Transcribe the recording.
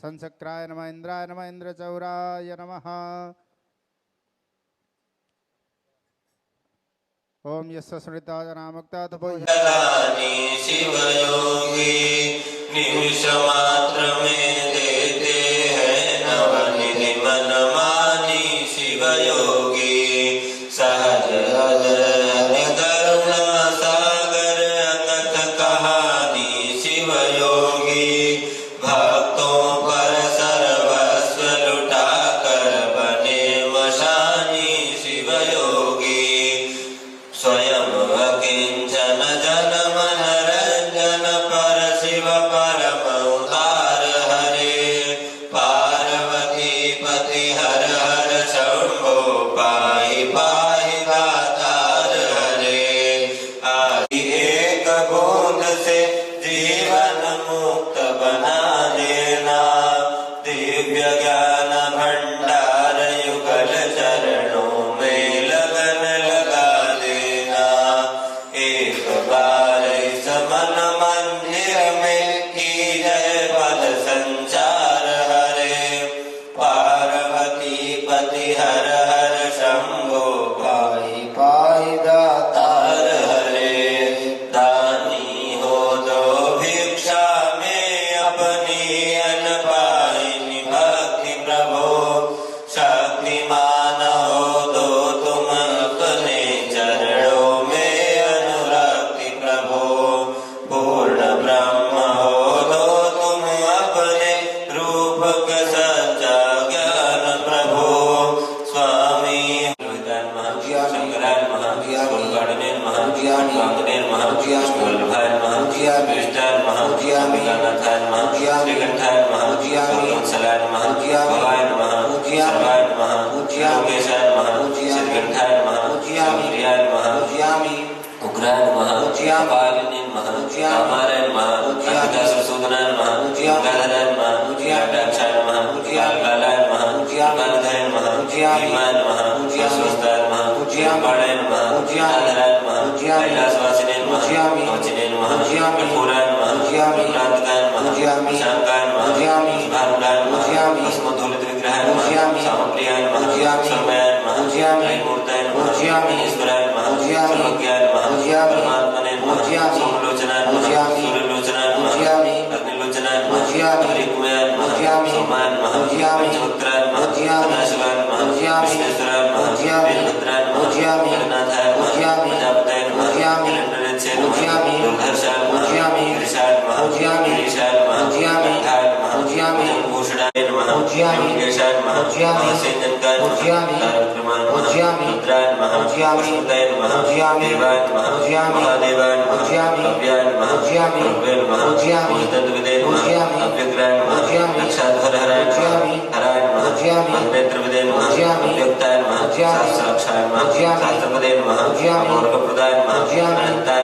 संसक्राय नमः इंद्राय नमः इंद्रचौराय नमः। ओम यस्य स्मृताजनामुक्ता तपोयि शिवयोगी निमिषमात्र में देते हैं नवनिधि मनमानी शिवयोगी सहज करुणा सागर अकथ कहानी शिवयोगी भक्तों पर सर्वस्व लुटा कर बने मशानी शिवयोगी स्वयं अकिंचन जन मन रंजन पर शिव परम उदार हरे पार्वती पति हर हर शंभो पाहि पाहि दातार हरे। आदि एक बूंद से जीवन मुक्त बना देना दिव्य ज्ञान भंडार युगल चरणों में लगन लगा देना। एक बार इस मन मंदिर में की जय पद संचार हरे पार्वती पति हर हर शंभो पाहि पाहि दातार हरे। दानी हो दो भिक्षा में अपनी अन्न पाइनी भक्ति प्रभो शक्तिमान हो दो तुम अपने चरणों में अनुरक्ति प्रभो पूर्ण ब्रह्म हो दो तुम अपने रूप का सच्चा ज्ञान प्रभो स्वामी शंकराय नमः कुलकर्णे नमः कांगने नमः वल्लभाय नमः विष्टाय नमः गंगानाथाय नमः श्रीकंठाय नमः वत्सलाय नमः भवाय नमः सर्वाय नमः योगेशाय नमः श्रीकंठाय नमः प्रियाय नमः उग्राय नमः पालिने नमः कामाराय नमः अंबिकासुरसूदनाय नमः गंगाधराय नमः जटाक्षाय नमः कालाय नमः कालधराय नमः भीमाय नमः स्वस्थाय नमः बाणाय नमः आधराय नमः कैलासवासिने नमः कवचिने नमः कर्पूराय नमः प्रातकाय नमः शांकाय नमः भानुलाय नमः भस्मोद्धूलित विग्रहाय नमः सामप्रियाय नमः सर्वमयाय नमः त्रैमूर्ताय नमः ईश्वराय नमः सर्वज्ञाय नमः परमात्मने नमः सोमलोचनाय नमः सूर्यलोचनाय नमः अग्निलोचनाय नमः हरिकुमाय नमः सोमाय नमः पंचवक्त्राय नमः सदाशिवाय नमः विश्वेश्वराय नमः वीरभद्राय नमः जगन्नाथाय नमः प्रजापतये नमः हिरण्यरेच्छे नमः दुर्धर्षाय नमः गिरिशाय नमः गिरीशाय नमः कंठाय नमः जम्बूषणाय नमः योगेशाय नमः महासेनकाय नमः तारविक्रमाय नमः रुद्राय नमः पशुपतये नमः देवाय नमः महादेवाय नमः अव्याय नमः रुद्रे नमः महतत्वविदे नमः अव्यग्राय नमः रक्षाध्वरहराय नमः हराय नमः नेत्रविदे नमः अव्यक्ताय नमः सहस्राक्षाय नमः सहस्रपदे नमः अमोघप्रदाय नमः अनंताय